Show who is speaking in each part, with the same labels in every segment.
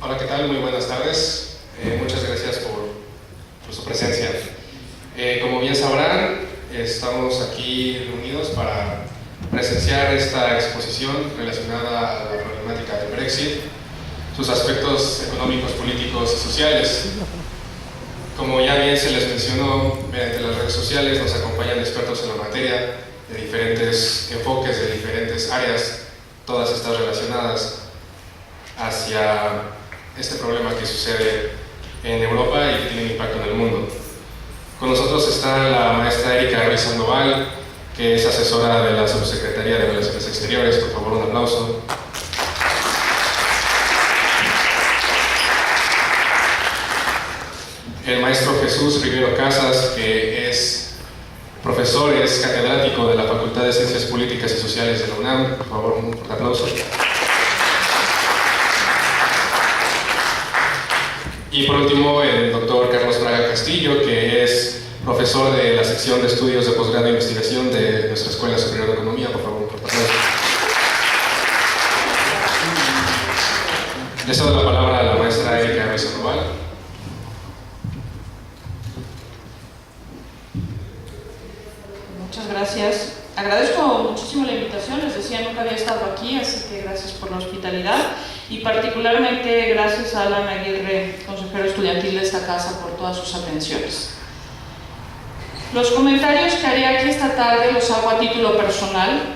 Speaker 1: Hola, ¿qué tal? Muy buenas tardes. Muchas gracias por su presencia. Como bien sabrán, estamos aquí reunidos para presenciar esta exposición relacionada a la problemática del Brexit, sus aspectos económicos, políticos y sociales. Como ya bien se les mencionó mediante las redes sociales, nos acompañan expertos en la materia de diferentes enfoques, de diferentes áreas, todas estas relacionadas hacia este problema que sucede en Europa y que tiene un impacto en el mundo. Con nosotros está la maestra Erika Ruiz Sandoval, que es asesora de la Subsecretaría de Relaciones Exteriores. Por favor, un aplauso. El maestro Jesús Rivero Casas, que es profesor, es catedrático de la Facultad de Ciencias Políticas y Sociales de la UNAM. Por favor, un fuerte aplauso. Y por último, el doctor Carlos Fraga Castillo, que es profesor de la sección de estudios de posgrado e investigación de nuestra Escuela Superior de Economía. Por favor, un fuerte aplauso. Le cedo la palabra a la maestra Erika Ruiz Sandoval.
Speaker 2: Muchas gracias. Agradezco muchísimo la invitación, les decía, nunca había estado aquí, así que gracias por la hospitalidad y particularmente gracias a Alan Aguirre, consejero estudiantil de esta casa, por todas sus atenciones. Los comentarios que haré aquí esta tarde los hago a título personal,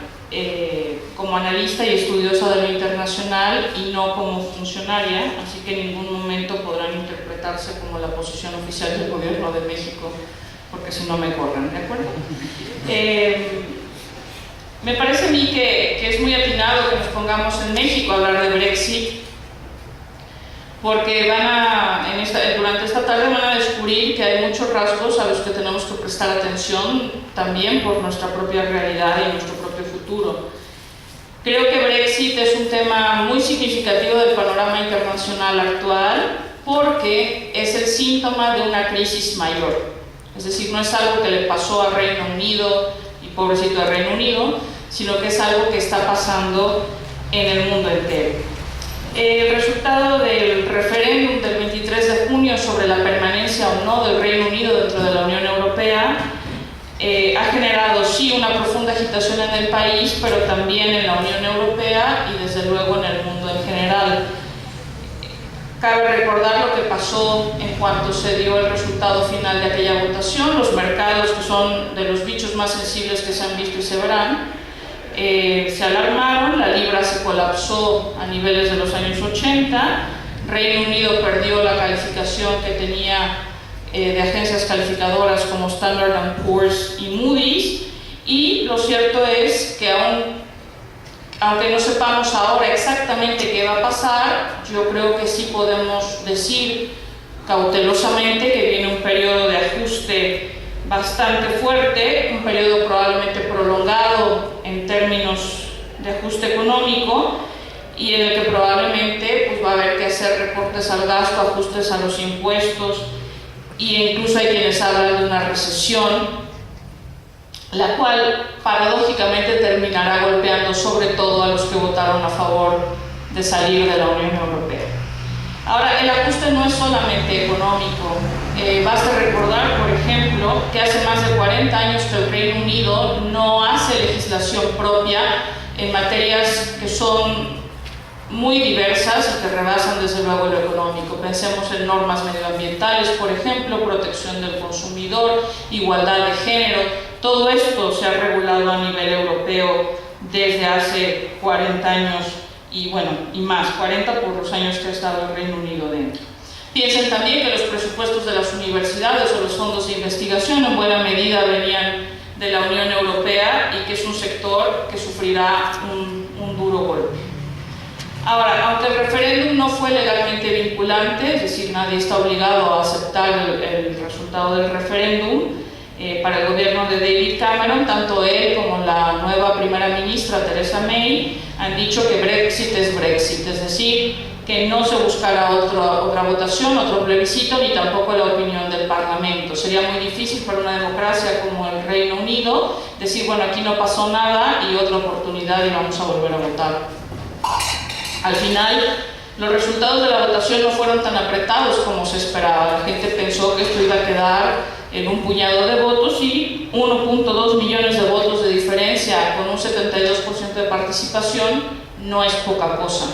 Speaker 2: como analista y estudiosa de lo internacional y no como funcionaria, así que en ningún momento podrán interpretarse como la posición oficial del Gobierno de México, porque si no me corren, ¿de acuerdo? Me parece a mí que es muy atinado que nos pongamos en México a hablar de Brexit, porque durante esta tarde van a descubrir que hay muchos rasgos a los que tenemos que prestar atención también por nuestra propia realidad y nuestro propio futuro. Creo que Brexit es un tema muy significativo del panorama internacional actual porque es el síntoma de una crisis mayor. Es decir, no es algo que le pasó al Reino Unido y pobrecito del Reino Unido, sino que es algo que está pasando en el mundo entero. El resultado del referéndum del 23 de junio sobre la permanencia o no del Reino Unido dentro de la Unión Europea ha generado sí una profunda agitación en el país, pero también en la Unión Europea y desde luego en el mundo en general. Cabe recordar lo que pasó en cuanto se dio el resultado final de aquella votación. Los mercados, que son de los bichos más sensibles que se han visto y se verán, se alarmaron, la libra se colapsó a niveles de los años 80, Reino Unido perdió la calificación que tenía de agencias calificadoras como Standard & Poor's y Moody's, y lo cierto es que aunque no sepamos ahora exactamente qué va a pasar, yo creo que sí podemos decir cautelosamente que viene un periodo de ajuste bastante fuerte, un periodo probablemente prolongado en términos de ajuste económico y en el que probablemente va a haber que hacer recortes al gasto, ajustes a los impuestos e incluso hay quienes hablan de una recesión, la cual paradójicamente terminará golpeando sobre todo a los que votaron a favor de salir de la Unión Europea. Ahora, el ajuste no es solamente económico. Basta recordar, por ejemplo, que hace más de 40 años que el Reino Unido no hace legislación propia en materias que son muy diversas y que rebasan desde luego lo económico. Pensemos en normas medioambientales, por ejemplo, protección del consumidor, igualdad de género. Todo esto se ha regulado a nivel europeo desde hace 40 años y más, 40 por los años que ha estado el Reino Unido dentro. Piensen también que los presupuestos de las universidades o los fondos de investigación en buena medida venían de la Unión Europea y que es un sector que sufrirá un duro golpe. Ahora, aunque el referéndum no fue legalmente vinculante, es decir, nadie está obligado a aceptar el resultado del referéndum, para el gobierno de David Cameron, tanto él como la nueva primera ministra Theresa May han dicho que Brexit es Brexit, es decir, que no se buscará otra votación, otro plebiscito, ni tampoco la opinión del Parlamento. Sería muy difícil para una democracia como el Reino Unido decir, bueno, aquí no pasó nada y otra oportunidad y vamos a volver a votar. Al final, Los resultados de la votación no fueron tan apretados como se esperaba. La gente pensó que esto iba a quedar en un puñado de votos y 1.2 millones de votos de diferencia con un 72% de participación no es poca cosa.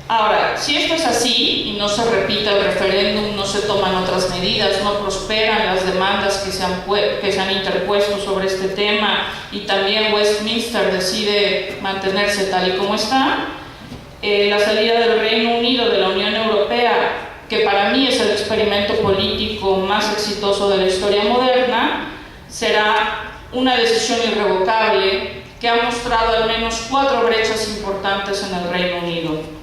Speaker 2: Ahora, si esto es así y no se repite el referéndum, no se toman otras medidas, no prosperan las demandas que se han interpuesto sobre este tema y también Westminster decide mantenerse tal y como está, la salida del Reino Unido de la Unión Europea, que para mí es el experimento político más exitoso de la historia moderna, será una decisión irrevocable que ha mostrado al menos 4 brechas importantes en el Reino Unido.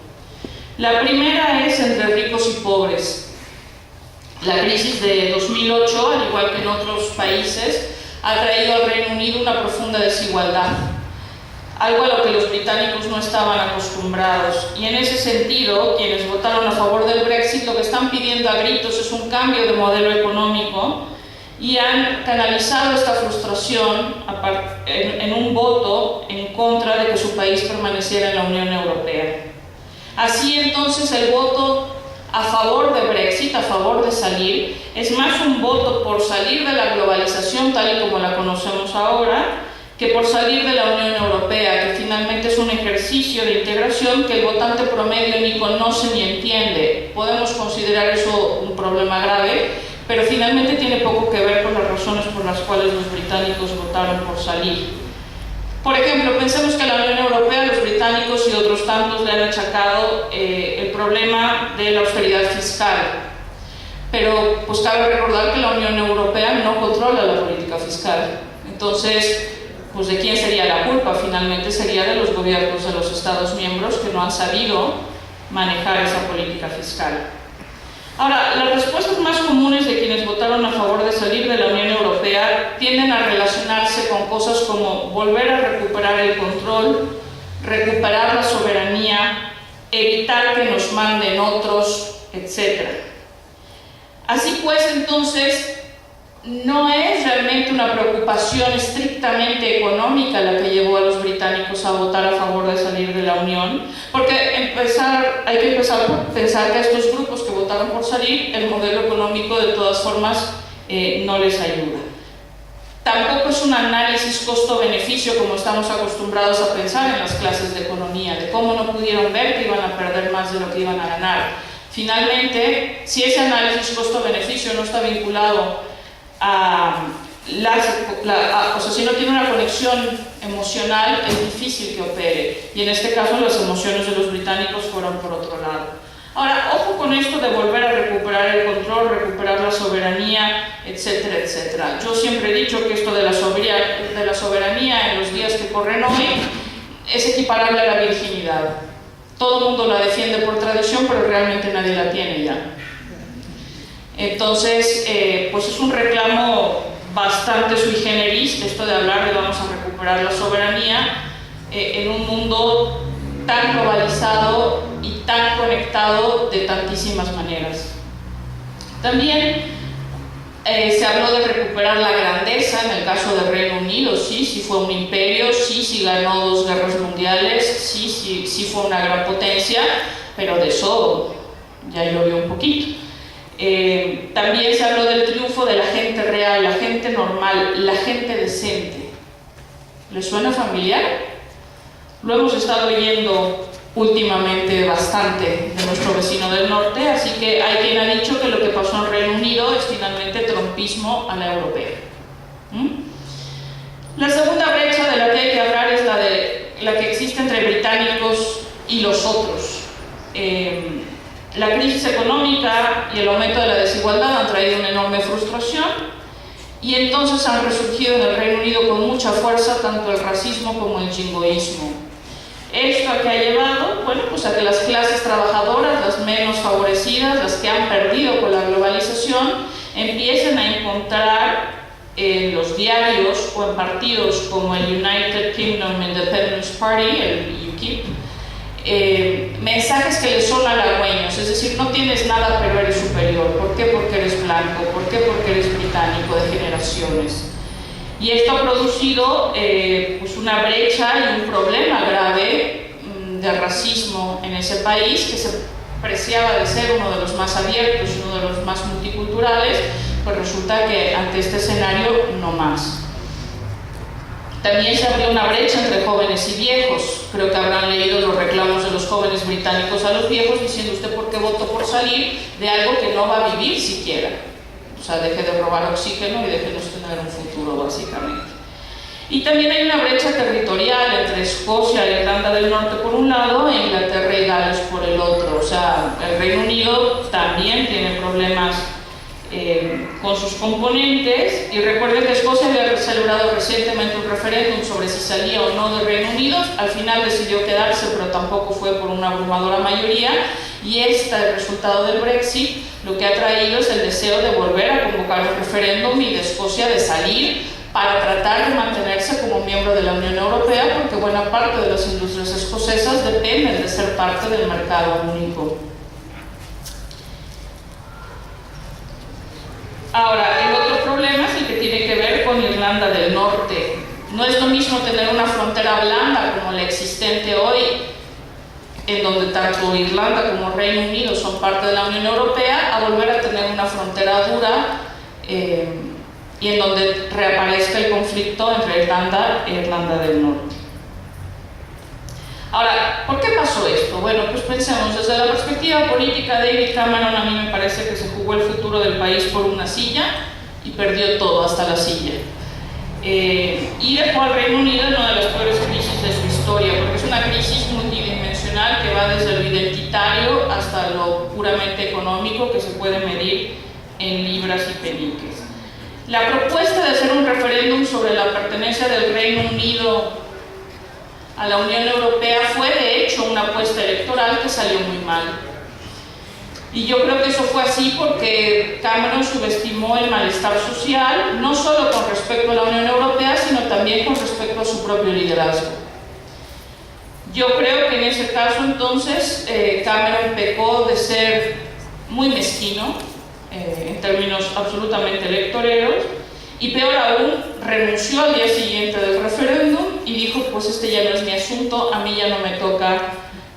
Speaker 2: La primera es entre ricos y pobres. La crisis de 2008, al igual que en otros países, ha traído al Reino Unido una profunda desigualdad, algo a lo que los británicos no estaban acostumbrados. Y en ese sentido, quienes votaron a favor del Brexit lo que están pidiendo a gritos es un cambio de modelo económico y han canalizado esta frustración en un voto en contra de que su país permaneciera en la Unión Europea. Así entonces el voto a favor de Brexit, a favor de salir, es más un voto por salir de la globalización tal y como la conocemos ahora, que por salir de la Unión Europea, que finalmente es un ejercicio de integración que el votante promedio ni conoce ni entiende. Podemos considerar eso un problema grave, pero finalmente tiene poco que ver con las razones por las cuales los británicos votaron por salir. Por ejemplo, pensemos que a la Unión Europea los británicos y otros tantos le han achacado el problema de la austeridad fiscal. Pero pues cabe recordar que la Unión Europea no controla la política fiscal. Entonces, pues ¿de quién sería la culpa? Finalmente sería de los gobiernos de los Estados miembros que no han sabido manejar esa política fiscal. Ahora, las respuestas más comunes de quienes votaron a favor de salir de la Unión Europea tienden a relacionarse con cosas como volver a recuperar el control, recuperar la soberanía, evitar que nos manden otros, etc. Así pues, entonces, no es realmente una preocupación estrictamente económica la que llevó a los británicos a votar a favor de salir de la Unión, porque hay que empezar por pensar que a estos grupos que votaron por salir, el modelo económico de todas formas no les ayuda. Tampoco es un análisis costo-beneficio como estamos acostumbrados a pensar en las clases de economía, de cómo no pudieron ver que iban a perder más de lo que iban a ganar. Finalmente, si ese análisis costo-beneficio no está vinculado o sea, si no tiene una conexión emocional, es difícil que opere. Y en este caso, las emociones de los británicos fueron por otro lado. Ahora, ojo con esto de volver a recuperar el control, recuperar la soberanía, etcétera, etcétera. Yo siempre he dicho que esto de la soberanía en los días que corren hoy es equiparable a la virginidad. Todo el mundo la defiende por tradición, pero realmente nadie la tiene ya. Entonces, pues es un reclamo bastante sui generis, esto de hablar de vamos a recuperar la soberanía en un mundo tan globalizado y tan conectado de tantísimas maneras. También se habló de recuperar la grandeza en el caso del Reino Unido. Sí fue un imperio, sí ganó 2 guerras mundiales, sí fue una gran potencia, pero de eso ya llovió un poquito. También se habló del triunfo de la gente real, la gente normal, la gente decente. ¿Les suena familiar? Lo hemos estado oyendo últimamente bastante de nuestro vecino del norte, así que hay quien ha dicho que lo que pasó en Reino Unido es finalmente trumpismo a la europea. La segunda brecha de la que hay que hablar es la que existe entre británicos y los otros. La crisis económica y el aumento de la desigualdad han traído una enorme frustración y entonces han resurgido en el Reino Unido con mucha fuerza tanto el racismo como el jingoísmo. ¿Esto a qué ha llevado? Bueno, pues a que las clases trabajadoras, las menos favorecidas, las que han perdido con la globalización, empiecen a encontrar en los diarios o en partidos como el United Kingdom Independence Party, el UKIP, mensajes que les son halagüeños, es decir, no tienes nada pero eres superior. ¿Por qué? Porque eres blanco. ¿Por qué? Porque eres británico de generaciones. Y esto ha producido pues una brecha y un problema grave de de racismo en ese país, que se preciaba de ser uno de los más abiertos, uno de los más multiculturales, pues resulta que ante este escenario no más. También se abrió una brecha entre jóvenes y viejos. Creo que habrán leído los reclamos de los jóvenes británicos a los viejos diciendo: ¿usted por qué votó por salir de algo que no va a vivir siquiera? O sea, deje de robar oxígeno y déjenos tener un futuro, básicamente. Y también hay una brecha territorial entre Escocia e Irlanda del Norte por un lado e Inglaterra y Gales por el otro. O sea, el Reino Unido también tiene problemas con sus componentes, y recuerden que Escocia había celebrado recientemente un referéndum sobre si salía o no del Reino Unido. Al final decidió quedarse, pero tampoco fue por una abrumadora mayoría, y el resultado del Brexit lo que ha traído es el deseo de volver a convocar un referéndum y de Escocia de salir para tratar de mantenerse como miembro de la Unión Europea, porque buena parte de las industrias escocesas dependen de ser parte del mercado único. Ahora, el otro problema es el que tiene que ver con Irlanda del Norte. No es lo mismo tener una frontera blanda como la existente hoy, en donde tanto Irlanda como Reino Unido son parte de la Unión Europea, a volver a tener una frontera dura y en donde reaparezca el conflicto entre Irlanda e Irlanda del Norte. Ahora, ¿por qué pasó esto? Bueno, pues pensemos, desde la perspectiva política, David Cameron a mí me parece que se jugó el futuro del país por una silla y perdió todo, hasta la silla. Y dejó al Reino Unido en una de las peores crisis de su historia, porque es una crisis multidimensional que va desde lo identitario hasta lo puramente económico, que se puede medir en libras y peniques. La propuesta de hacer un referéndum sobre la pertenencia del Reino Unido a la Unión Europea fue de hecho una apuesta electoral que salió muy mal. Y yo creo que eso fue así porque Cameron subestimó el malestar social, no solo con respecto a la Unión Europea, sino también con respecto a su propio liderazgo. Yo creo que en ese caso entonces Cameron pecó de ser muy mezquino en términos absolutamente electoreros, y peor aún, renunció al día siguiente del referéndum y dijo: pues este ya no es mi asunto, a mí ya no me toca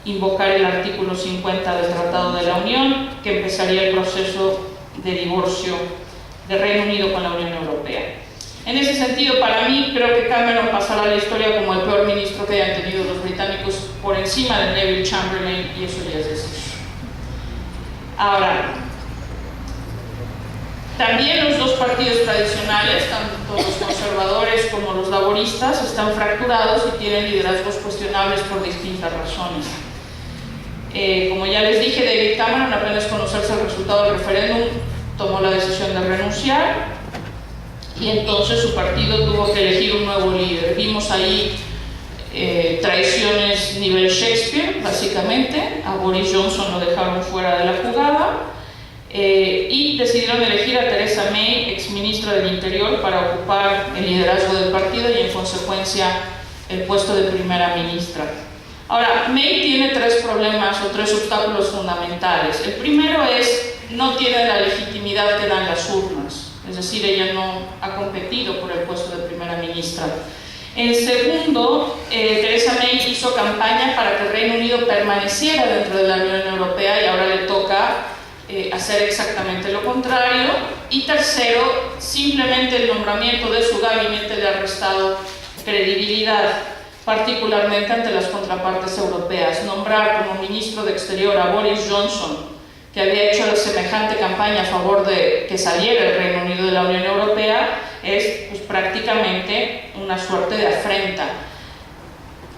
Speaker 2: invocar el artículo 50 del Tratado de la Unión, que empezaría el proceso de divorcio de Reino Unido con la Unión Europea. En ese sentido, para mí, creo que Cameron pasará a la historia como el peor ministro que hayan tenido los británicos, por encima de Neville Chamberlain, y eso ya es decir. Ahora, también los dos partidos tradicionales, tanto los conservadores como los laboristas, están fracturados y tienen liderazgos cuestionables por distintas razones. Como ya les dije, David Cameron, apenas conocerse el resultado del referéndum, tomó la decisión de renunciar, y entonces su partido tuvo que elegir un nuevo líder. Vimos ahí traiciones nivel Shakespeare, básicamente. A Boris Johnson lo dejaron fuera de la jugada. Y decidieron elegir a Theresa May, exministra del Interior, para ocupar el liderazgo del partido y en consecuencia el puesto de primera ministra. Ahora, May tiene tres problemas o tres obstáculos fundamentales. El primero es: no tiene la legitimidad que dan las urnas, es decir, ella no ha competido por el puesto de primera ministra. En segundo, Theresa May hizo campaña para que el Reino Unido permaneciera dentro de la Unión Europea y ahora le toca hacer exactamente lo contrario. Y tercero, simplemente el nombramiento de su gabinete le ha restado credibilidad, particularmente ante las contrapartes europeas. Nombrar como ministro de Exterior a Boris Johnson, que había hecho la semejante campaña a favor de que saliera el Reino Unido de la Unión Europea, es pues, prácticamente una suerte de afrenta.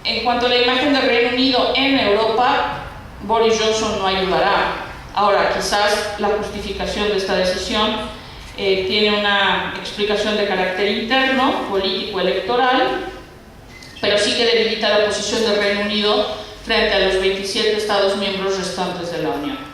Speaker 2: En cuanto a la imagen del Reino Unido en Europa, Boris Johnson no ayudará. Ahora, quizás la justificación de esta decisión tiene una explicación de carácter interno, político-electoral, pero sí que debilita la posición del Reino Unido frente a los 27 Estados miembros restantes de la Unión.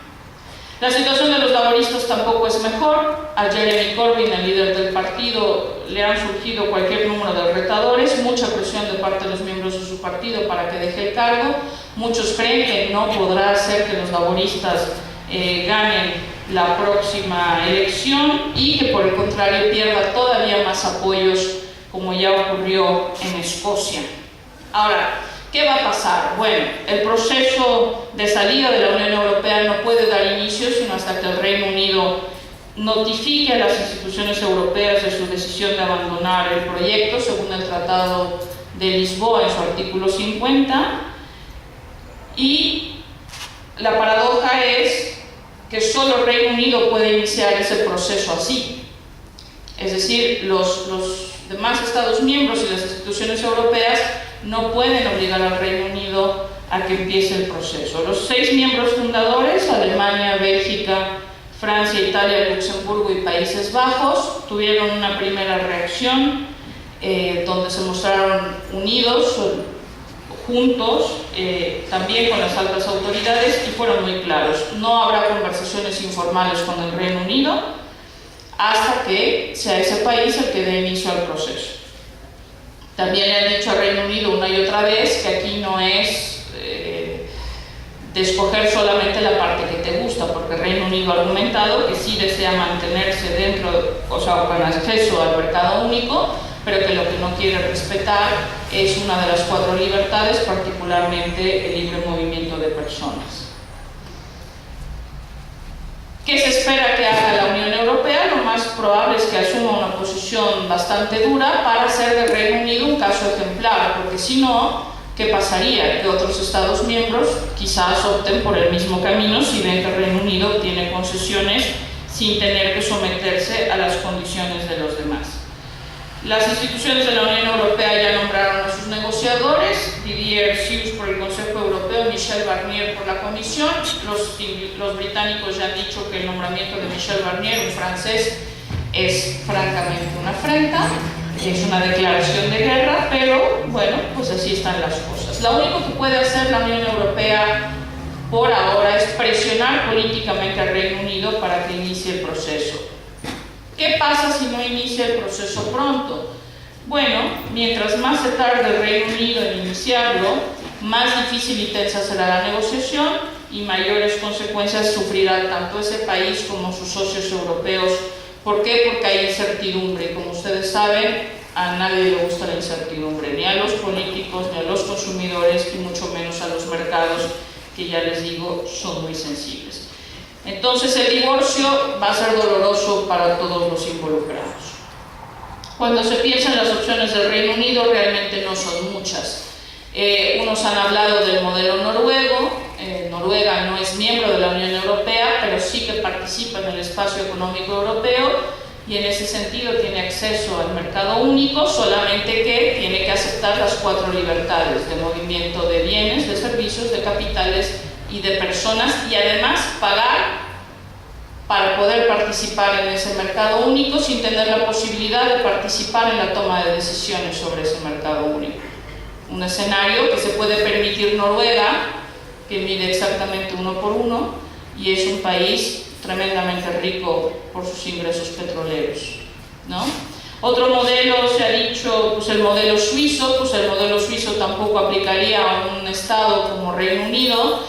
Speaker 2: La situación de los laboristas tampoco es mejor. A Jeremy Corbyn, el líder del partido, le han surgido cualquier número de retadores, mucha presión de parte de los miembros de su partido para que deje el cargo. Muchos creen que no podrá hacer que los laboristas ganen la próxima elección y que por el contrario pierda todavía más apoyos, como ya ocurrió en Escocia. Ahora, ¿Qué va a pasar? Bueno, el proceso de salida de la Unión Europea no puede dar inicio sino hasta que el Reino Unido notifique a las instituciones europeas de su decisión de abandonar el proyecto según el Tratado de Lisboa en su artículo 50. Y la paradoja es que solo el Reino Unido puede iniciar ese proceso así. Es decir, los demás Estados miembros y las instituciones europeas no pueden obligar al Reino Unido a que empiece el proceso. Los 6 miembros fundadores, Alemania, Bélgica, Francia, Italia, Luxemburgo y Países Bajos, tuvieron una primera reacción donde se mostraron unidos, juntos, también con las altas autoridades, y fueron muy claros. No habrá conversaciones informales con el Reino Unido hasta que sea ese país el que dé inicio al proceso. También le han dicho al Reino Unido una y otra vez que aquí no es de escoger solamente la parte que te gusta, porque el Reino Unido ha argumentado que sí desea mantenerse dentro, o sea, con acceso al mercado único, pero que lo que no quiere respetar es una de las 4 libertades, particularmente el libre movimiento de personas. ¿Qué se espera que haga la Unión Europea? Lo más probable es que asuma una posición bastante dura para hacer del Reino Unido un caso ejemplar, porque si no, ¿qué pasaría? Que otros Estados miembros quizás opten por el mismo camino si ven que el Reino Unido tiene concesiones sin tener que someterse a las condiciones de los demás. Las instituciones de la Unión Europea ya nombraron a sus negociadores: Didier Seuss por el Consejo Europeo, Michel Barnier por la Comisión. Los británicos ya han dicho que el nombramiento de Michel Barnier, un francés, es francamente una afrenta, es una declaración de guerra, pero bueno, pues así están las cosas. Lo único que puede hacer la Unión Europea por ahora es presionar políticamente al Reino Unido para que inicie el proceso. ¿Qué pasa si no inicia el proceso pronto? Bueno, mientras más se tarde el Reino Unido en iniciarlo, más difícil y tensa será la negociación y mayores consecuencias sufrirá tanto ese país como sus socios europeos. ¿Por qué? Porque hay incertidumbre. Como ustedes saben, a nadie le gusta la incertidumbre, ni a los políticos, ni a los consumidores, y mucho menos a los mercados, que ya les digo, son muy sensibles. Entonces el divorcio va a ser doloroso para todos los involucrados. Cuando se piensa en las opciones del Reino Unido, realmente no son muchas. Unos han hablado del modelo noruego. Noruega no es miembro de la Unión Europea, pero sí que participa en el espacio económico europeo y en ese sentido tiene acceso al mercado único, solamente que tiene que aceptar las 4 libertades de movimiento de bienes, de servicios, de capitales y de personas, y además pagar para poder participar en ese mercado único sin tener la posibilidad de participar en la toma de decisiones sobre ese mercado único. Un escenario que se puede permitir Noruega, que mide exactamente 1 por 1 y es un país tremendamente rico por sus ingresos petroleros, ¿no? Otro modelo, se ha dicho, pues el modelo suizo. Pues el modelo suizo tampoco aplicaría a un estado como Reino Unido,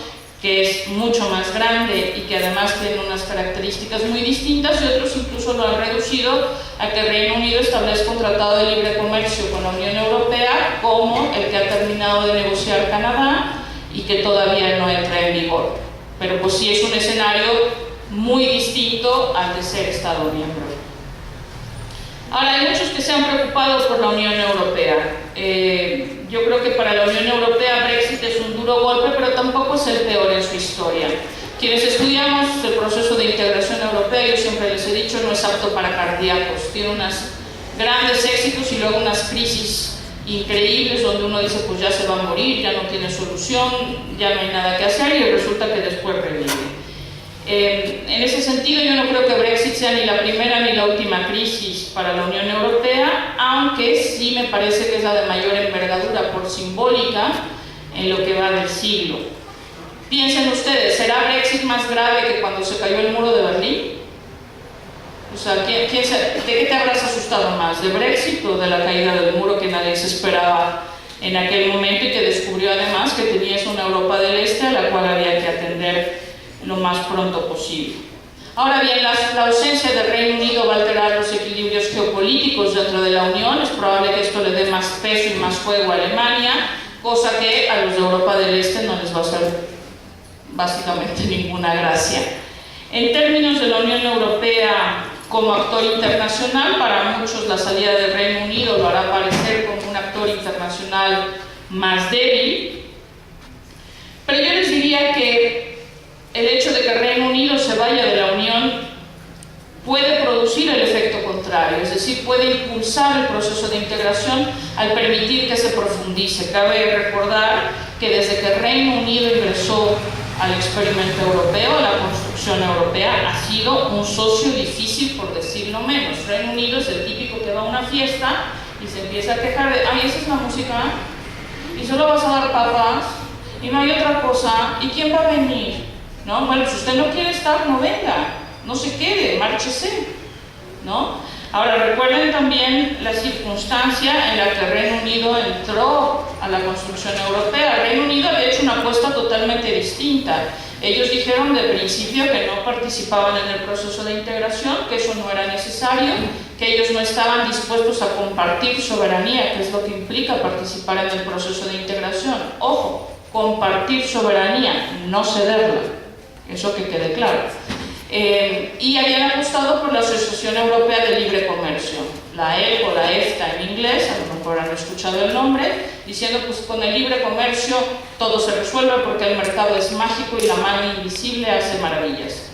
Speaker 2: que es mucho más grande y que además tiene unas características muy distintas, y otros incluso lo han reducido a que el Reino Unido establezca un tratado de libre comercio con la Unión Europea, como el que ha terminado de negociar Canadá y que todavía no entra en vigor. Pero pues sí es un escenario muy distinto al de ser Estado miembro. Ahora, hay muchos que se han preocupado por la Unión Europea. Yo creo que para la Unión Europea Brexit es un duro golpe, pero tampoco es el peor en su historia. Quienes estudiamos el proceso de integración europea, yo siempre les he dicho, no es apto para cardíacos. Tiene unos grandes éxitos y luego unas crisis increíbles donde uno dice, pues ya se va a morir, ya no tiene solución, ya no hay nada que hacer, y resulta que después revive. En ese sentido, yo no creo que Brexit sea ni la primera ni la última crisis para la Unión Europea, aunque sí me parece que es la de mayor envergadura por simbólica en lo que va del siglo. Piensen ustedes, ¿será Brexit más grave que cuando se cayó el muro de Berlín? O sea, ¿de qué te habrás asustado más? ¿De Brexit o de la caída del muro que nadie se esperaba en aquel momento y que descubrió además que tenías una Europa del Este a la cual había que atender lo más pronto posible? Ahora bien, la ausencia del Reino Unido va a alterar los equilibrios geopolíticos dentro de la Unión. Es probable que esto le dé más peso y más juego a Alemania, cosa que a los de Europa del Este no les va a hacer básicamente ninguna gracia. En términos de la Unión Europea como actor internacional, para muchos la salida del Reino Unido lo hará parecer como un actor internacional más débil, pero yo les diría que el hecho de que el Reino Unido se vaya de la Unión puede producir el efecto contrario, es decir, puede impulsar el proceso de integración al permitir que se profundice. Cabe recordar que desde que el Reino Unido ingresó al experimento europeo, a la construcción europea, ha sido un socio difícil, por decirlo menos. Reino Unido es el típico que va a una fiesta y se empieza a quejar de, ay, esa es la música, y solo vas a dar papas, y no hay otra cosa, ¿y quién va a venir? ¿No? Bueno, si usted no quiere estar, no venga, no se quede, márchese, ¿no? Ahora, recuerden también la circunstancia en la que el Reino Unido entró a la construcción europea. El Reino Unido había hecho una apuesta totalmente distinta. Ellos dijeron de principio que no participaban en el proceso de integración, que eso no era necesario, que ellos no estaban dispuestos a compartir soberanía, que es lo que implica participar en el proceso de integración. Ojo, compartir soberanía, no cederla, eso que quede claro. Y habían apostado por la Asociación Europea de Libre Comercio, la EFTA o la EFTA en inglés, a lo mejor han escuchado el nombre, diciendo pues con el libre comercio todo se resuelve porque el mercado es mágico y la mano invisible hace maravillas.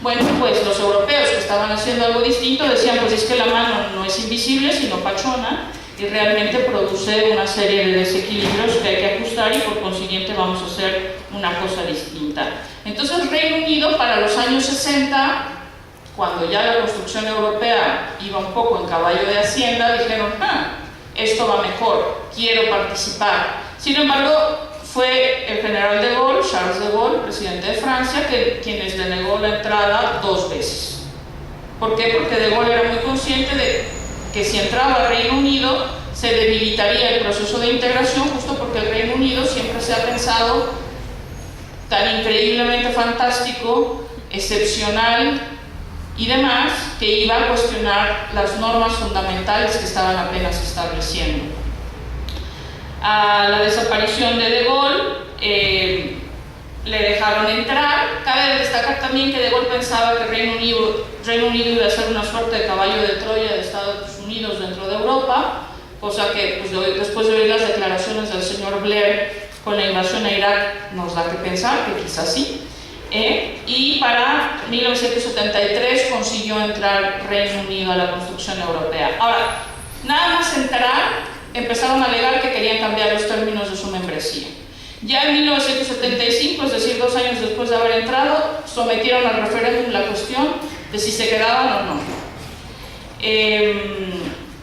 Speaker 2: Bueno, pues los europeos que estaban haciendo algo distinto decían pues es que la mano no es invisible sino pachona y realmente produce una serie de desequilibrios que hay que ajustar y por consiguiente vamos a hacer una cosa distinta. Entonces el Reino Unido para los años 60, cuando ya la construcción europea iba un poco en caballo de hacienda, dijeron, esto va mejor, quiero participar. Sin embargo, fue el general de Gaulle, Charles de Gaulle, presidente de Francia, quien les denegó la entrada 2 veces. ¿Por qué? Porque de Gaulle era muy consciente de que si entraba el Reino Unido se debilitaría el proceso de integración, justo porque el Reino Unido siempre se ha pensado tan increíblemente fantástico, excepcional y demás, que iba a cuestionar las normas fundamentales que estaban apenas estableciendo. A la desaparición de Gaulle le dejaron entrar. Cabe destacar también que de Gaulle pensaba que el Reino Unido iba a ser una suerte de caballo de Troya de Estados Unidos dentro de Europa, cosa que pues, después de oír las declaraciones del señor Blair con la invasión a Irak nos da que pensar que quizás sí. Y para 1973 consiguió entrar Reino Unido a la construcción europea. Ahora, nada más entrar, empezaron a alegar que querían cambiar los términos de su membresía. Ya en 1975, es decir, 2 años después de haber entrado, sometieron al referéndum la cuestión de si se quedaban o no.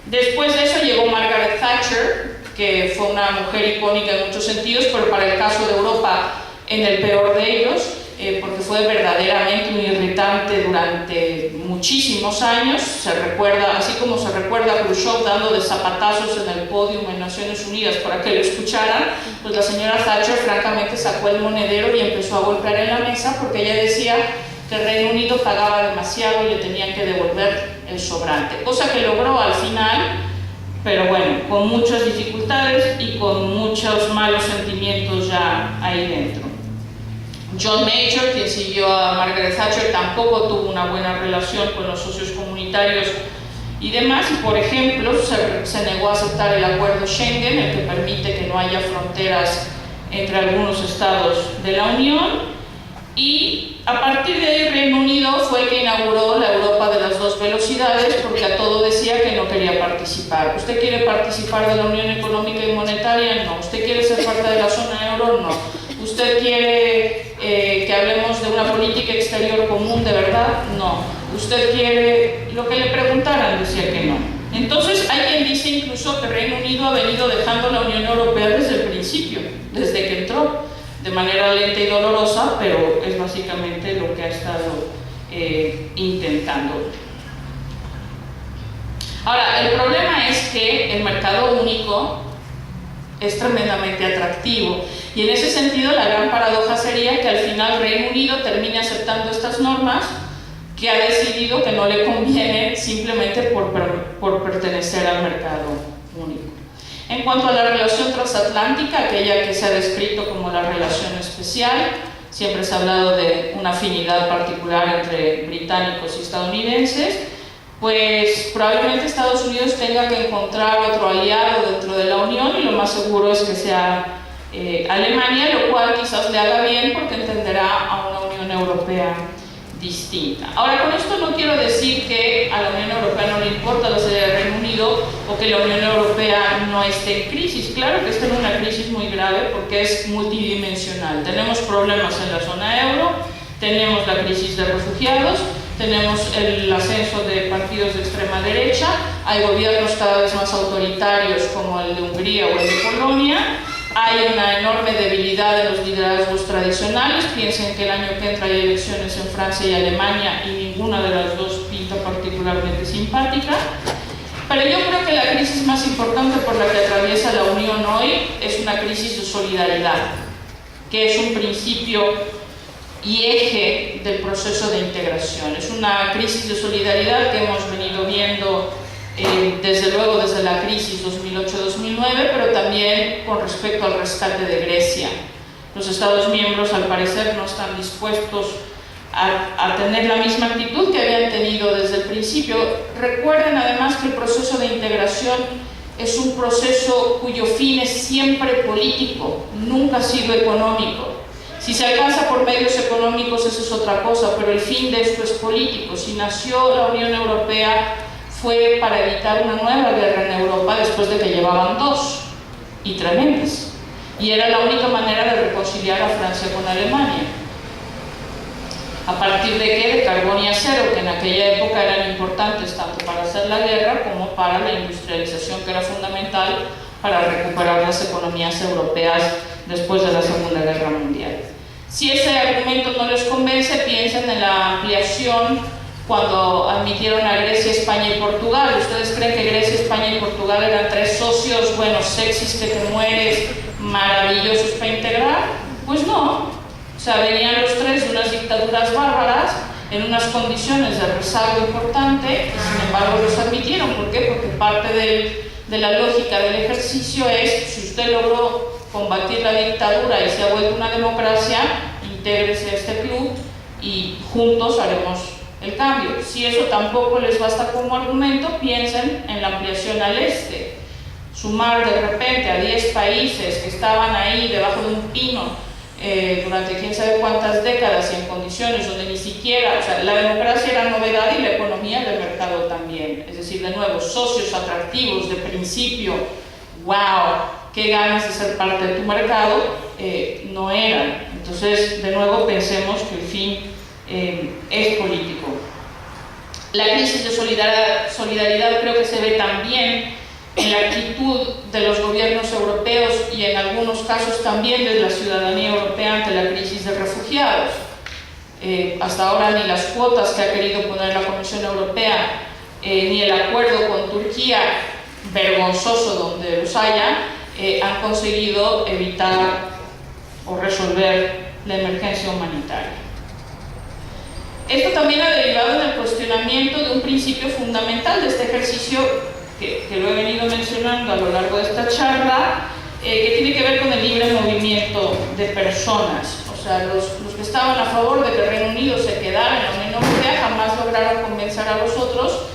Speaker 2: Después de eso llegó Margaret Thatcher, que fue una mujer icónica en muchos sentidos, pero para el caso de Europa en el peor de ellos, porque fue verdaderamente un irritante durante muchísimos años. Se recuerda, así como se recuerda a Khrushchev dando de zapatazos en el podio en Naciones Unidas para que lo escucharan, pues la señora Thatcher francamente sacó el monedero y empezó a golpear en la mesa porque ella decía que el Reino Unido pagaba demasiado y le tenían que devolver el sobrante, cosa que logró al final, pero bueno, con muchas dificultades y con muchos malos sentimientos ya ahí dentro. John Major, quien siguió a Margaret Thatcher, tampoco tuvo una buena relación con los socios comunitarios y demás, y por ejemplo se negó a aceptar el acuerdo Schengen, el que permite que no haya fronteras entre algunos estados de la Unión, y a partir de ahí Reino Unido fue el que inauguró la Europa de las 2 velocidades, porque a todo decía que no quería participar. ¿Usted quiere participar de la Unión Económica y Monetaria? No. ¿Usted quiere ser parte de la zona euro? No. ¿Usted quiere que hablemos de una política exterior común de verdad? No. ¿Usted quiere lo que le preguntaran? Decía que no. Entonces hay quien dice incluso que Reino Unido ha venido dejando la Unión Europea desde el principio, desde que entró, de manera lenta y dolorosa, pero es básicamente lo que ha estado intentando. Ahora, el problema es que el mercado único es tremendamente atractivo y en ese sentido la gran paradoja sería que al final Reino Unido termine aceptando estas normas que ha decidido que no le conviene simplemente por pertenecer al mercado único. En cuanto a la relación transatlántica, aquella que se ha descrito como la relación especial, siempre se ha hablado de una afinidad particular entre británicos y estadounidenses, pues probablemente Estados Unidos tenga que encontrar otro aliado dentro de la Unión y lo más seguro es que sea Alemania, lo cual quizás le haga bien porque entenderá a una Unión Europea distinta. Ahora, con esto no quiero decir que a la Unión Europea no le importa la salida del Reino Unido o que la Unión Europea no esté en crisis. Claro que está en una crisis muy grave porque es multidimensional. Tenemos problemas en la zona euro, tenemos la crisis de refugiados, tenemos el ascenso de partidos de extrema derecha, hay gobiernos cada vez más autoritarios como el de Hungría o el de Polonia, hay una enorme debilidad de los liderazgos tradicionales. Piensen que el año que entra hay elecciones en Francia y Alemania y ninguna de las dos pinta particularmente simpática. Pero yo creo que la crisis más importante por la que atraviesa la Unión hoy es una crisis de solidaridad, que es un principio y eje del proceso de integración. Es una crisis de solidaridad que hemos venido viendo desde luego desde la crisis 2008-2009, pero también con respecto al rescate de Grecia. Los Estados miembros al parecer no están dispuestos a tener la misma actitud que habían tenido desde el principio. Recuerden además que el proceso de integración es un proceso cuyo fin es siempre político, nunca ha sido económico. Si se alcanza por medios económicos, eso es otra cosa, pero el fin de esto es político. Si nació la Unión Europea fue para evitar una nueva guerra en Europa después de que llevaban dos, y tremendas. Y era la única manera de reconciliar a Francia con Alemania. ¿A partir de qué? De carbón y acero, que en aquella época eran importantes tanto para hacer la guerra como para la industrialización, que era fundamental para recuperar las economías europeas después de la Segunda Guerra Mundial. Si ese argumento no les convence, piensen en la ampliación cuando admitieron a Grecia, España y Portugal. ¿Ustedes creen que Grecia, España y Portugal eran tres socios, bueno, sexys que te mueres, maravillosos para integrar? Pues no. O sea, venían los tres de unas dictaduras bárbaras en unas condiciones de rezago importante y sin embargo los admitieron. ¿Por qué? Porque parte de la lógica del ejercicio es, si usted logró combatir la dictadura y se ha vuelto una democracia, intégrese a este club y juntos haremos el cambio. Si eso tampoco les basta como argumento, piensen en la ampliación al este. Sumar de repente a 10 países que estaban ahí debajo de un pino durante quién sabe cuántas décadas y en condiciones donde ni siquiera, o sea, la democracia era novedad y la economía de mercado también. Es decir, de nuevo, socios atractivos de principio, wow, qué ganas de ser parte de tu mercado, no eran. Entonces, de nuevo, pensemos que el fin es político. La crisis de solidaridad creo que se ve también en la actitud de los gobiernos europeos y en algunos casos también de la ciudadanía europea ante la crisis de refugiados. Hasta ahora ni las cuotas que ha querido poner la Comisión Europea ni el acuerdo con Turquía, vergonzoso donde los haya, han conseguido evitar o resolver la emergencia humanitaria. Esto también ha derivado en el cuestionamiento de un principio fundamental de este ejercicio que lo he venido mencionando a lo largo de esta charla, que tiene que ver con el libre movimiento de personas. O sea, los que estaban a favor de que el Reino Unido se quedara en la Unión Europea jamás lograron convencer a los otros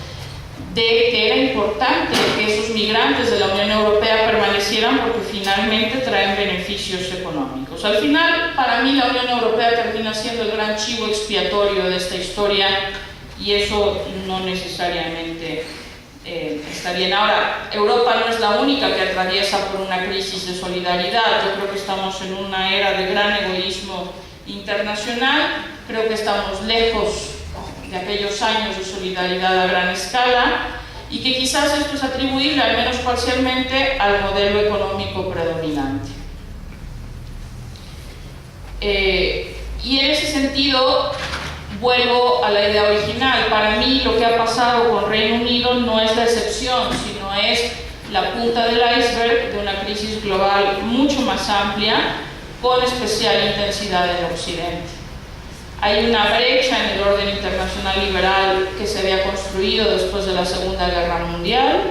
Speaker 2: de que era importante que esos migrantes de la Unión Europea permanecieran porque finalmente traen beneficios económicos. Al final, para mí, la Unión Europea termina siendo el gran chivo expiatorio de esta historia y eso no necesariamente está bien. Ahora, Europa no es la única que atraviesa por una crisis de solidaridad. Yo creo que estamos en una era de gran egoísmo internacional. Creo que estamos lejos de aquellos años de solidaridad a gran escala y que quizás esto es atribuible, al menos parcialmente, al modelo económico predominante. Y en ese sentido, vuelvo a la idea original. Para mí, lo que ha pasado con Reino Unido no es la excepción, sino es la punta del iceberg de una crisis global mucho más amplia, con especial intensidad en Occidente. Hay una brecha en el orden internacional liberal que se había construido después de la Segunda Guerra Mundial.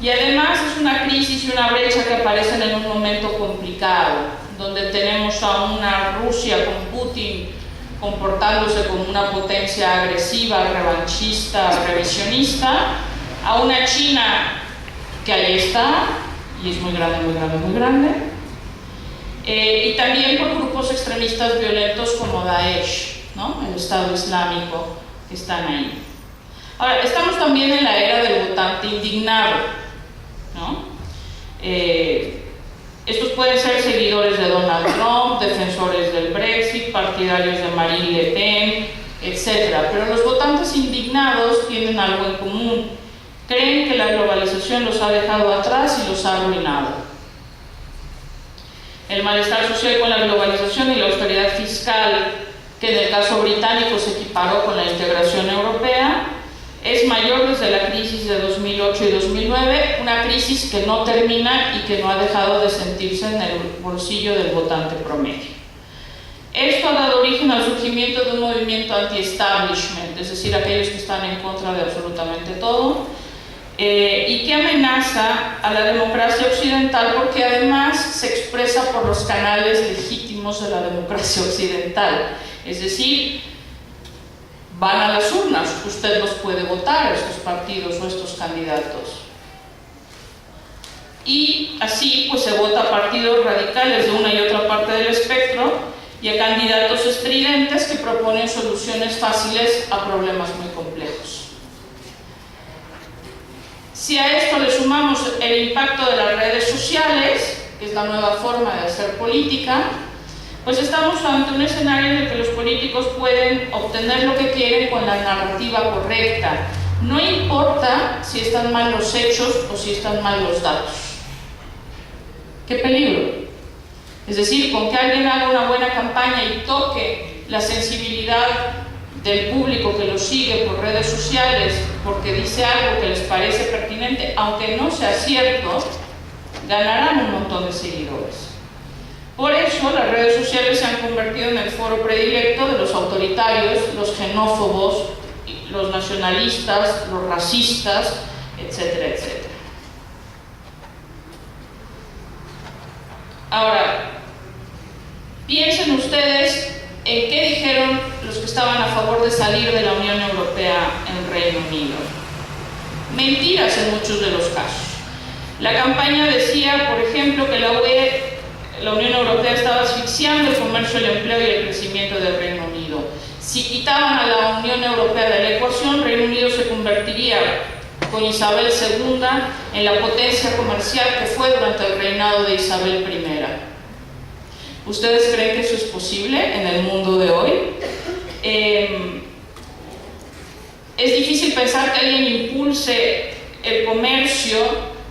Speaker 2: Y además es una crisis y una brecha que aparecen en un momento complicado, donde tenemos a una Rusia con Putin comportándose como una potencia agresiva, revanchista, revisionista, a una China que ahí está, y es muy grande, muy grande, muy grande, y también por grupos extremistas violentos como Daesh, ¿no? El Estado Islámico, que están ahí. Ahora, estamos también en la era del votante indignado, ¿no? Estos pueden ser seguidores de Donald Trump, defensores del Brexit, partidarios de Marine Le Pen, etc. Pero los votantes indignados tienen algo en común. Creen que la globalización los ha dejado atrás y los ha arruinado. El malestar social con la globalización y la austeridad fiscal, que en el caso británico se equiparó con la integración europea, es mayor desde la crisis de 2008 y 2009, una crisis que no termina y que no ha dejado de sentirse en el bolsillo del votante promedio. Esto ha dado origen al surgimiento de un movimiento anti-establishment, es decir, aquellos que están en contra de absolutamente todo, y que amenaza a la democracia occidental porque además se expresa por los canales legítimos de la democracia occidental, es decir, van a las urnas, usted los puede votar, estos partidos o estos candidatos. Y así pues se vota a partidos radicales de una y otra parte del espectro y a candidatos estridentes que proponen soluciones fáciles a problemas muy complejos. Si a esto le sumamos el impacto de las redes sociales, que es la nueva forma de hacer política, pues estamos ante un escenario en el que los políticos pueden obtener lo que quieren con la narrativa correcta. No importa si están mal los hechos o si están mal los datos. ¡Qué peligro! Es decir, con que alguien haga una buena campaña y toque la sensibilidad del público que lo sigue por redes sociales porque dice algo que les parece pertinente, aunque no sea cierto, ganarán un montón de seguidores. Por eso las redes sociales se han convertido en el foro predilecto de los autoritarios, los xenófobos, los nacionalistas, los racistas, etcétera, etcétera. Ahora, piensen ustedes en qué dijeron los que estaban a favor de salir de la Unión Europea en Reino Unido. Mentiras en muchos de los casos. La campaña decía, por ejemplo, que la Unión Europea estaba asfixiando el comercio, el empleo y el crecimiento del Reino Unido. Si quitaban a la Unión Europea de la ecuación, Reino Unido se convertiría con Isabel II en la potencia comercial que fue durante el reinado de Isabel I. ¿Ustedes creen que eso es posible en el mundo de hoy? Es difícil pensar que alguien impulse el comercio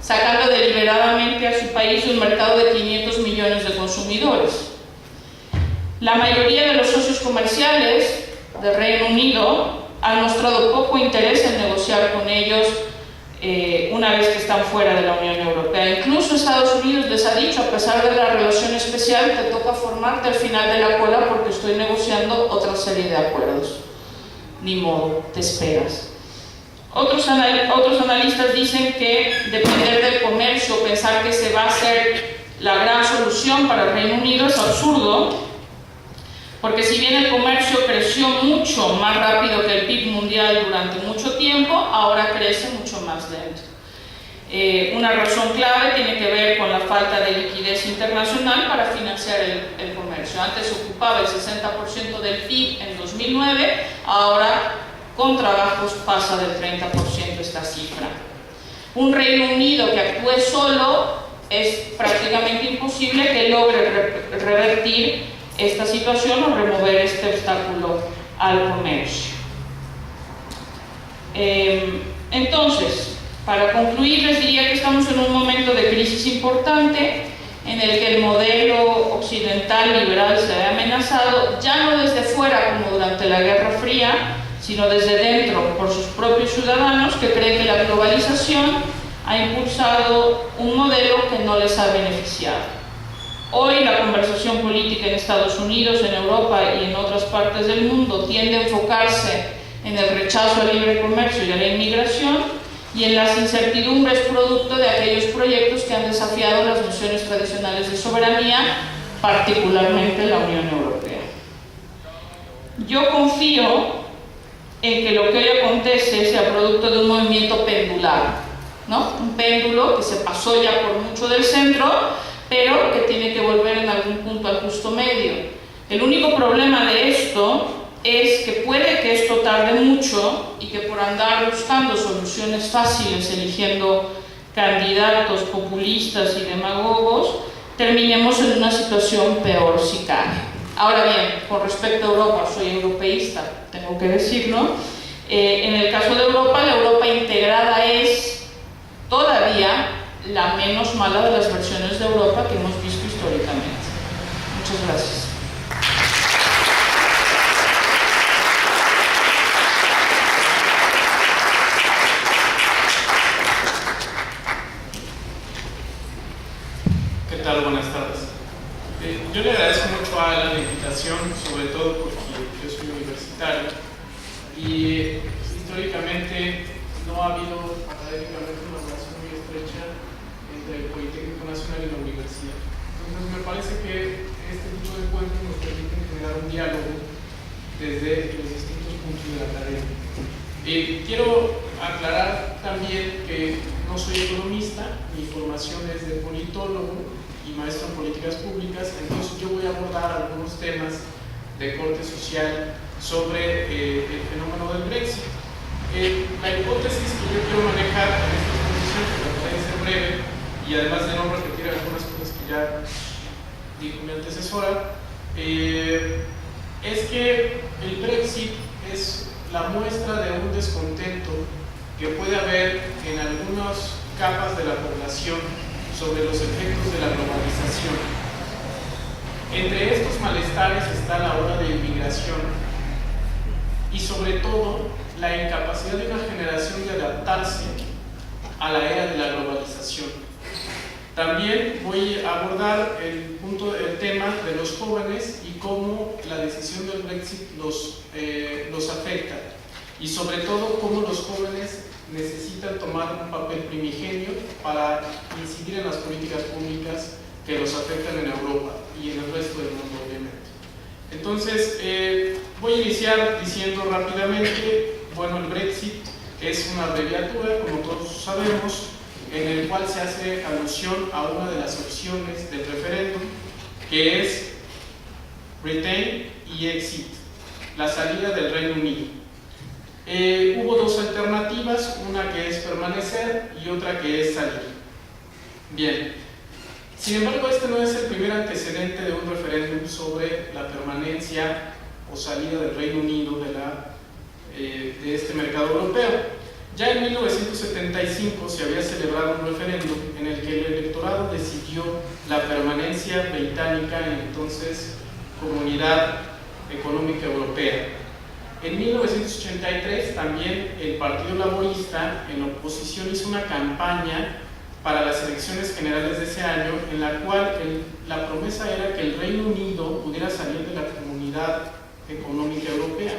Speaker 2: sacando deliberadamente a su país de un mercado de 500 millones de consumidores. La mayoría de los socios comerciales del Reino Unido han mostrado poco interés en negociar con ellos una vez que están fuera de la Unión Europea. Incluso Estados Unidos les ha dicho, a pesar de la relación especial, te toca formarte al final de la cola porque estoy negociando otra serie de acuerdos. Ni modo, te esperas. Otros analistas dicen que depender del comercio, pensar que se va a hacer la gran solución para el Reino Unido es absurdo, porque si bien el comercio creció mucho más rápido que el PIB mundial durante mucho tiempo, ahora crece mucho más lento. Una razón clave tiene que ver con la falta de liquidez internacional para financiar el comercio. Antes ocupaba el 60% del PIB en 2009, ahora con trabajos pasa del 30% esta cifra. Un Reino Unido que actúe solo es prácticamente imposible que logre revertir esta situación o remover este obstáculo al comercio. Entonces, para concluir, les diría que estamos en un momento de crisis importante en el que el modelo occidental liberal se ve amenazado, ya no desde fuera como durante la Guerra Fría, sino desde dentro por sus propios ciudadanos que creen que la globalización ha impulsado un modelo que no les ha beneficiado. Hoy la conversación política en Estados Unidos, en Europa y en otras partes del mundo tiende a enfocarse en el rechazo al libre comercio y a la inmigración, y en las incertidumbres producto de aquellos proyectos que han desafiado las nociones tradicionales de soberanía, particularmente la Unión Europea. Yo confío en que lo que hoy acontece sea producto de un movimiento pendular, ¿no? Un péndulo que se pasó ya por mucho del centro, pero que tiene que volver en algún punto al justo medio. El único problema de esto es que puede que esto tarde mucho y que por andar buscando soluciones fáciles, eligiendo candidatos populistas y demagogos, terminemos en una situación peor si cabe. Ahora bien, con respecto a Europa, soy europeísta, tengo que decirlo. En el caso de Europa, la Europa integrada es todavía la menos mala de las versiones de Europa que hemos visto históricamente. Muchas gracias.
Speaker 3: ¿Qué tal? Buenas tardes. Yo le agradezco mucho a Alan la invitación, sobre todo porque yo soy universitario y históricamente no ha habido académicamente una relación muy estrecha entre el Politécnico Nacional y la universidad. Entonces me parece que este tipo de encuentros nos permiten generar un diálogo desde los distintos puntos de la academia. Quiero aclarar también que no soy economista, mi formación es de politólogo y maestro en políticas públicas, entonces yo voy a abordar algunos temas de corte social sobre el fenómeno del Brexit. La hipótesis que yo quiero manejar en esta exposición, que trataré de ser breve y además de no repetir algunas cosas que ya dijo mi antecesora, es que el Brexit es la muestra de un descontento que puede haber en algunas capas de la población sobre los efectos de la globalización. Entre estos malestares está la ola de inmigración y sobre todo la incapacidad de una generación de adaptarse a la era de la globalización. También voy a abordar el tema de los jóvenes y cómo la decisión del Brexit los afecta, y sobre todo cómo los jóvenes necesitan tomar un papel primigenio para incidir en las políticas públicas que los afectan en Europa y en el resto del mundo, obviamente. Entonces, voy a iniciar diciendo rápidamente, bueno, el Brexit es una abreviatura, como todos sabemos, en el cual se hace alusión a una de las opciones del referéndum, que es Retain y Exit, la salida del Reino Unido. Hubo dos alternativas, una que es permanecer y otra que es salir. Bien, sin embargo, este no es el primer antecedente de un referéndum sobre la permanencia o salida del Reino Unido de este mercado europeo. Ya en 1975 se había celebrado un referéndum en el que el electorado decidió la permanencia británica en entonces Comunidad Económica Europea. En 1983 también el Partido Laborista en oposición hizo una campaña para las elecciones generales de ese año, en la cual la promesa era que el Reino Unido pudiera salir de la Comunidad Económica Europea.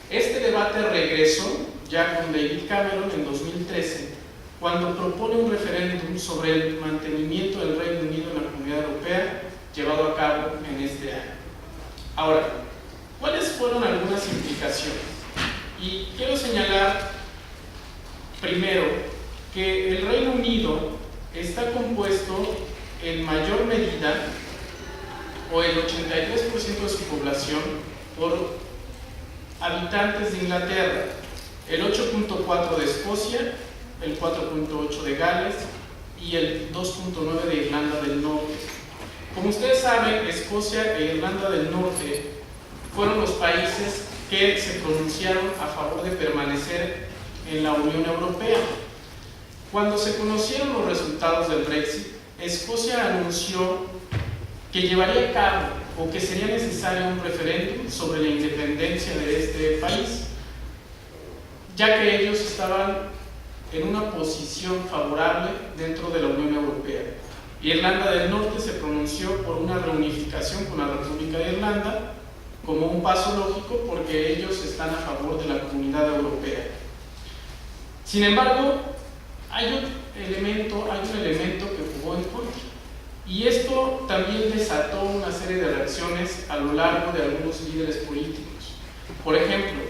Speaker 3: Este debate regresó ya con David Cameron en 2013, cuando propone un referéndum sobre el mantenimiento del Reino Unido en la Comunidad Europea, llevado a cabo en este año. Ahora, ¿cuáles fueron algunas implicaciones? Y quiero señalar primero que el Reino Unido está compuesto en mayor medida, o el 83% de su población, por habitantes de Inglaterra, el 8.4% de Escocia, el 4.8% de Gales y el 2.9% de Irlanda del Norte. Como ustedes saben, Escocia e Irlanda del Norte fueron los países que se pronunciaron a favor de permanecer en la Unión Europea. Cuando se conocieron los resultados del Brexit, Escocia anunció que llevaría a cabo o que sería necesario un referéndum sobre la independencia de este país, ya que ellos estaban en una posición favorable dentro de la Unión Europea. Irlanda del Norte se pronunció por una reunificación con la República de Irlanda como un paso lógico porque ellos están a favor de la Comunidad Europea. Sin embargo, hay un elemento que jugó en contra. Y esto también desató una serie de reacciones a lo largo de algunos líderes políticos. Por ejemplo,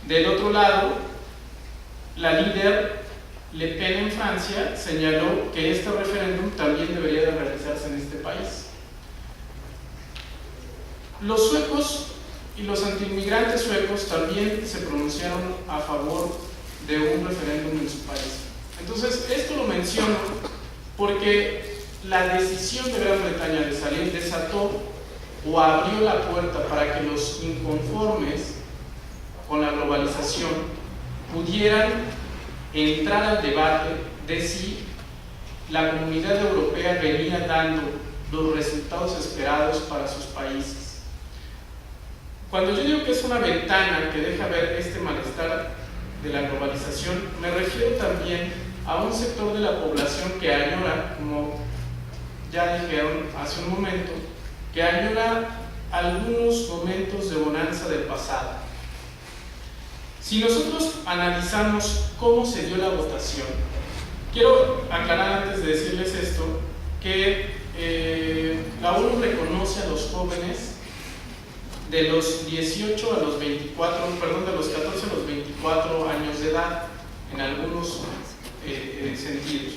Speaker 3: del otro lado, la líder Le Pen en Francia señaló que este referéndum también debería de realizarse en este país. Los suecos y los antiinmigrantes suecos también se pronunciaron a favor de un referéndum en su país. Entonces, esto lo menciono porque la decisión de Gran Bretaña de salir desató o abrió la puerta para que los inconformes con la globalización pudieran entrar al debate de si la comunidad europea venía dando los resultados esperados para sus países. Cuando yo digo que es una ventana que deja ver este malestar de la globalización, me refiero también a un sector de la población que añora, como ya dijeron hace un momento, que añora algunos momentos de bonanza del pasado. Si nosotros analizamos cómo se dio la votación, quiero aclarar antes de decirles esto, que la ONU reconoce a los jóvenes de los 18 a los 24, perdón, de los 14 a los 24 años de edad, en algunos sentidos.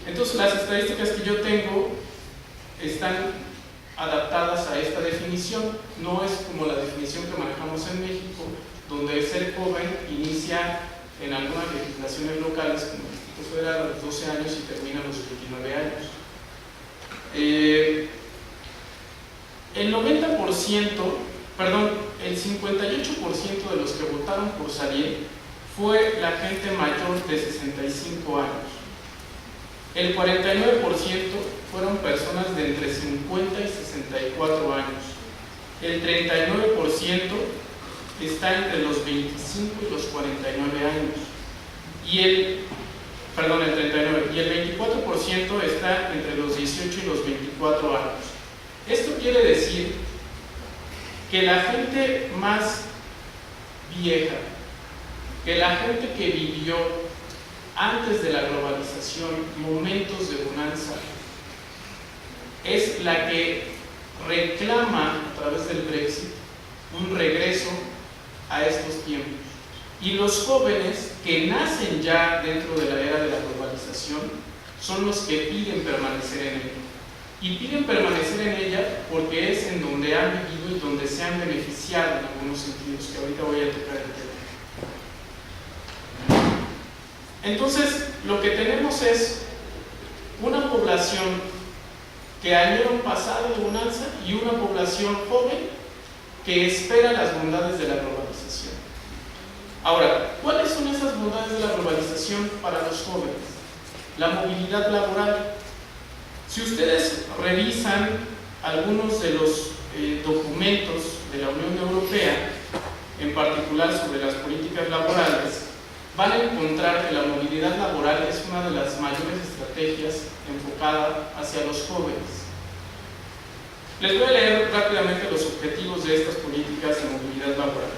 Speaker 3: Entonces, las estadísticas que yo tengo están adaptadas a esta definición, no es como la definición que manejamos en México, donde ser joven inicia en algunas legislaciones locales, como el Distrito Federal, a los 12 años y termina a los 29 años. El 58% de los que votaron por salir fue la gente mayor de 65 años. El 49% fueron personas de entre 50 y 64 años. El 39% está entre los 25 y los 49 años. Y el 24% está entre los 18 y los 24 años. Esto quiere decir que la gente más vieja, que la gente que vivió antes de la globalización momentos de bonanza, es la que reclama a través del Brexit un regreso a estos tiempos. Y los jóvenes que nacen ya dentro de la era de la globalización son los que piden permanecer en ella. Y piden permanecer en ella porque es en donde han vivido y donde se han beneficiado en algunos sentidos, que ahorita voy a tocar el tema. Entonces, lo que tenemos es una población que añora un pasado de bonanza y una población joven que espera las bondades de la globalización. Ahora, ¿cuáles son esas bondades de la globalización para los jóvenes? La movilidad laboral. Si ustedes revisan algunos de los documentos de la Unión Europea, en particular sobre las políticas laborales, van a encontrar que la movilidad laboral es una de las mayores estrategias enfocada hacia los jóvenes. Les voy a leer rápidamente los objetivos de estas políticas de movilidad laboral.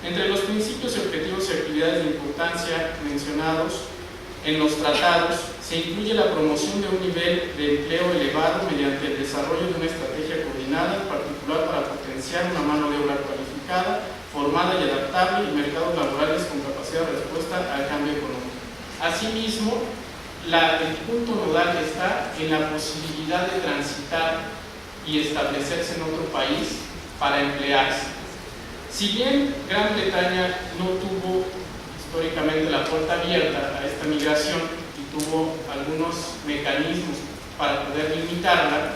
Speaker 3: Entre los principios y objetivos y actividades de importancia mencionados en los tratados, se incluye la promoción de un nivel de empleo elevado mediante el desarrollo de una estrategia coordinada, en particular para potenciar una mano de obra cualificada, formada y adaptable y mercados laborales con capacidad de respuesta al cambio económico. Asimismo, el punto nodal está en la posibilidad de transitar y establecerse en otro país para emplearse. Si bien Gran Bretaña no tuvo históricamente la puerta abierta a esta migración y tuvo algunos mecanismos para poder limitarla,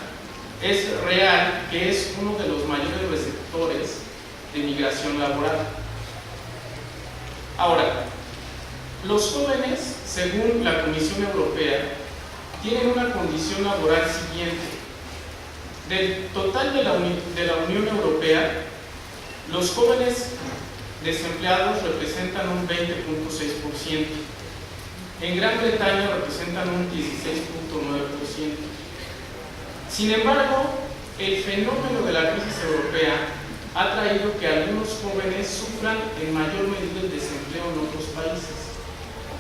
Speaker 3: es real que es uno de los mayores receptores de migración laboral. Ahora, los jóvenes, según la Comisión Europea, tienen una condición laboral siguiente. Del total de la Unión Europea, los jóvenes desempleados representan un 20.6%. En Gran Bretaña representan un 16.9%. Sin embargo, el fenómeno de la crisis europea ha traído que algunos jóvenes sufran en mayor medida el desempleo en otros países.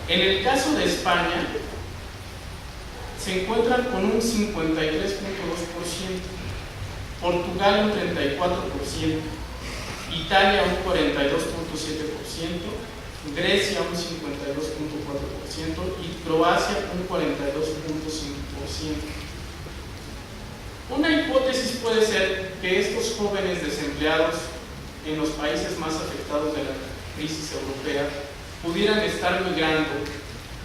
Speaker 3: En el caso de España, se encuentran con un 53.2%, Portugal un 34%, Italia un 42.7%, Grecia un 52.4% y Croacia un 42.5%. Una hipótesis puede ser que estos jóvenes desempleados en los países más afectados de la crisis europea pudieran estar migrando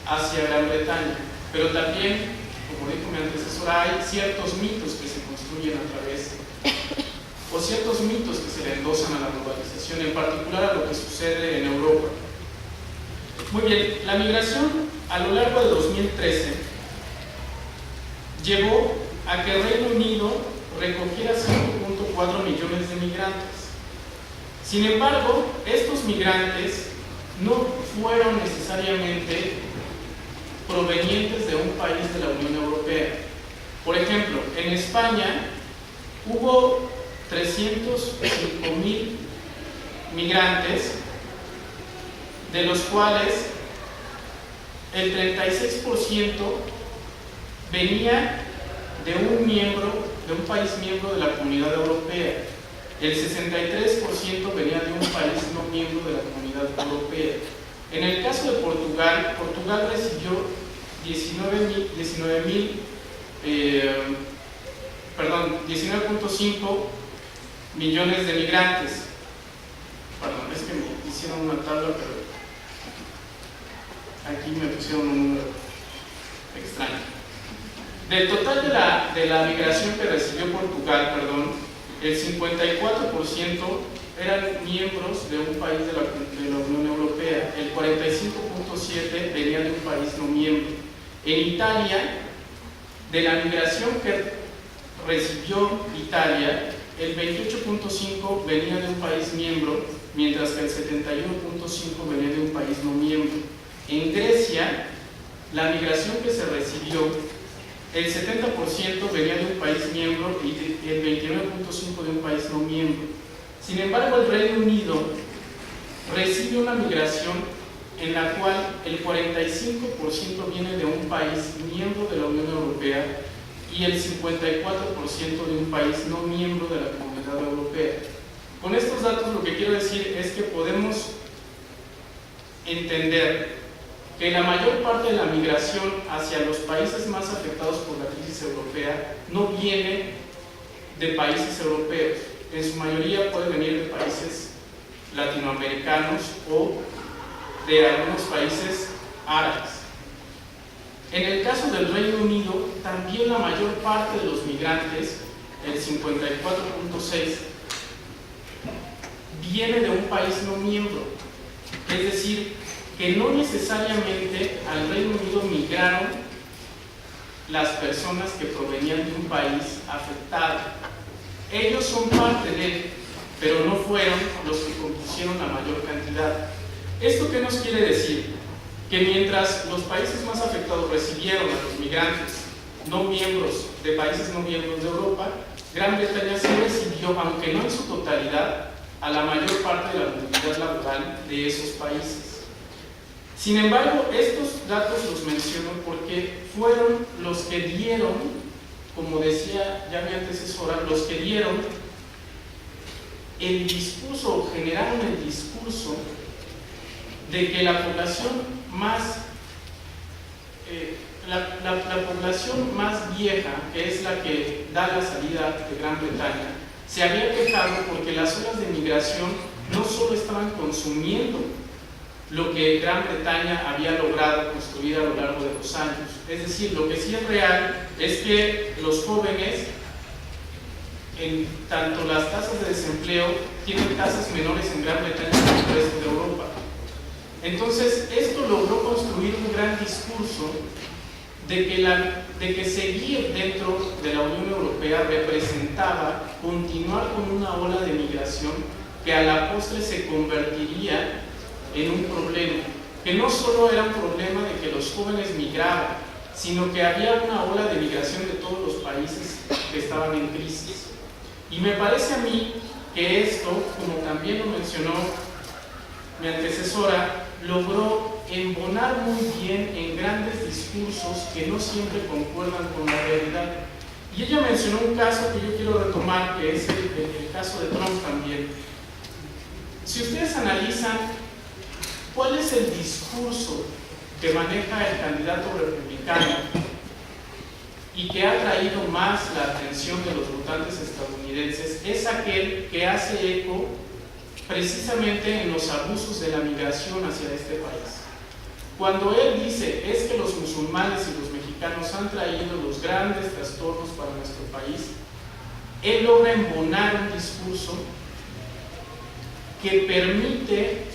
Speaker 3: hacia Gran Bretaña, pero también, como dijo mi antecesora, hay ciertos mitos que se construyen a través, o ciertos mitos que se le endosan a la globalización, en particular a lo que sucede en Europa. Muy bien, la migración a lo largo de 2013 llevó a que el Reino Unido recogiera 5.4 millones de migrantes. Sin embargo, estos migrantes no fueron necesariamente provenientes de un país de la Unión Europea. Por ejemplo, en España hubo 305,000 migrantes, de los cuales el 36% venía de un país miembro de la Comunidad Europea. El 63% venía de un país no miembro de la Comunidad Europea. En el caso de Portugal, Portugal recibió 19.5 millones de migrantes. Perdón, es que me hicieron una tabla, pero aquí me pusieron un número extraño. Del total de la migración que recibió Portugal, el 54% eran miembros de un país de la Unión Europea, el 45.7% venía de un país no miembro. En Italia, de la migración que recibió Italia, el 28.5% venía de un país miembro, mientras que el 71.5% venía de un país no miembro. En Grecia, la migración que se recibió, el 70% venía de un país miembro y el 29.5% de un país no miembro. Sin embargo, el Reino Unido recibe una migración en la cual el 45% viene de un país miembro de la Unión Europea y el 54% de un país no miembro de la Comunidad Europea. Con estos datos lo que quiero decir es que podemos entender que la mayor parte de la migración hacia los países más afectados por la crisis europea no viene de países europeos. En su mayoría puede venir de países latinoamericanos o de algunos países árabes. En el caso del Reino Unido, también la mayor parte de los migrantes, el 54.6%, viene de un país no miembro. Es decir, que no necesariamente al Reino Unido migraron las personas que provenían de un país afectado. Ellos son parte de él, pero no fueron los que compusieron la mayor cantidad. ¿Esto qué nos quiere decir? Que mientras los países más afectados recibieron a los migrantes no miembros de países no miembros de Europa, Gran Bretaña sí recibió, aunque no en su totalidad, a la mayor parte de la movilidad laboral de esos países. Sin embargo, estos datos los menciono porque fueron los que dieron, como decía ya mi antecesora, los que dieron el discurso, o generaron el discurso de que la población más la población más vieja, que es la que da la salida de Gran Bretaña, se había quejado porque las olas de migración no solo estaban consumiendo lo que Gran Bretaña había logrado construir a lo largo de los años. Es decir, lo que sí es real es que los jóvenes, en tanto las tasas de desempleo, tienen tasas menores en Gran Bretaña que en el resto de Europa. Entonces, esto logró construir un gran discurso de que seguir dentro de la Unión Europea representaba continuar con una ola de migración que a la postre se convertiría en un problema, que no solo era un problema de que los jóvenes migraban, sino que había una ola de migración de todos los países que estaban en crisis. Y me parece a mí que esto, como también lo mencionó mi antecesora, logró embonar muy bien en grandes discursos que no siempre concuerdan con la realidad. Y ella mencionó un caso que yo quiero retomar, que es el caso de Trump también. Si ustedes analizan cuál es el discurso que maneja el candidato republicano y que ha traído más la atención de los votantes estadounidenses, es aquel que hace eco precisamente en los abusos de la migración hacia este país. Cuando él dice es que los musulmanes y los mexicanos han traído los grandes trastornos para nuestro país, él logra embonar un discurso que permite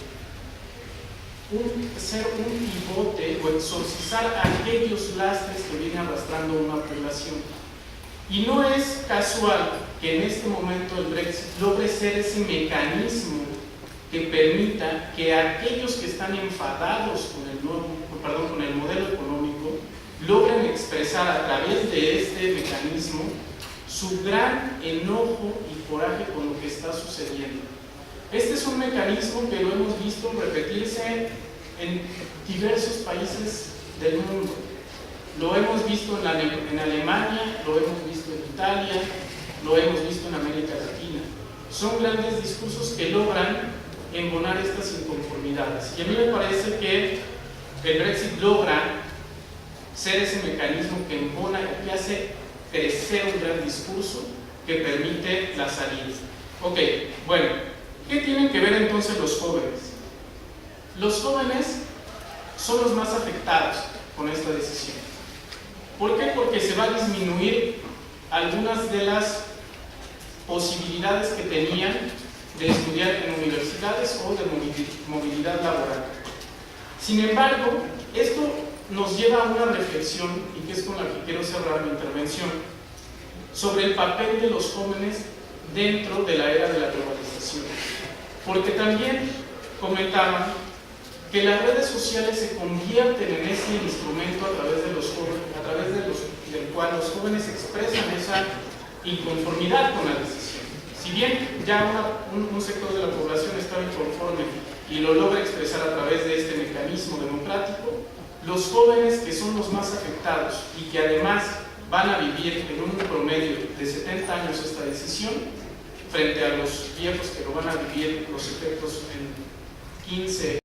Speaker 3: ser un pivote o exorcizar aquellos lastres que viene arrastrando una población. Y no es casual que en este momento el Brexit logre ser ese mecanismo que permita que aquellos que están enfadados con el modelo económico logren expresar a través de este mecanismo su gran enojo y coraje con lo que está sucediendo. Este es un mecanismo que lo hemos visto repetirse en diversos países del mundo. Lo hemos visto en Alemania, lo hemos visto en Italia, lo hemos visto en América Latina. Son grandes discursos que logran embonar estas inconformidades. Y a mí me parece que el Brexit logra ser ese mecanismo que embona y que hace crecer un gran discurso que permite la salida. Ok, bueno, ¿qué tienen que ver entonces los jóvenes? Los jóvenes son los más afectados con esta decisión. ¿Por qué? Porque se va a disminuir algunas de las posibilidades que tenían de estudiar en universidades o de movilidad laboral. Sin embargo, esto nos lleva a una reflexión, y que es con la que quiero cerrar mi intervención, sobre el papel de los jóvenes dentro de la era de la globalización. Porque también comentaban que las redes sociales se convierten en ese instrumento a través de los jóvenes, del cual los jóvenes expresan esa inconformidad con la decisión. Si bien ya un sector de la población está inconforme y lo logra expresar a través de este mecanismo democrático, los jóvenes, que son los más afectados y que además van a vivir en un promedio de 70 años esta decisión, frente a los viejos que lo van a vivir los efectos en 15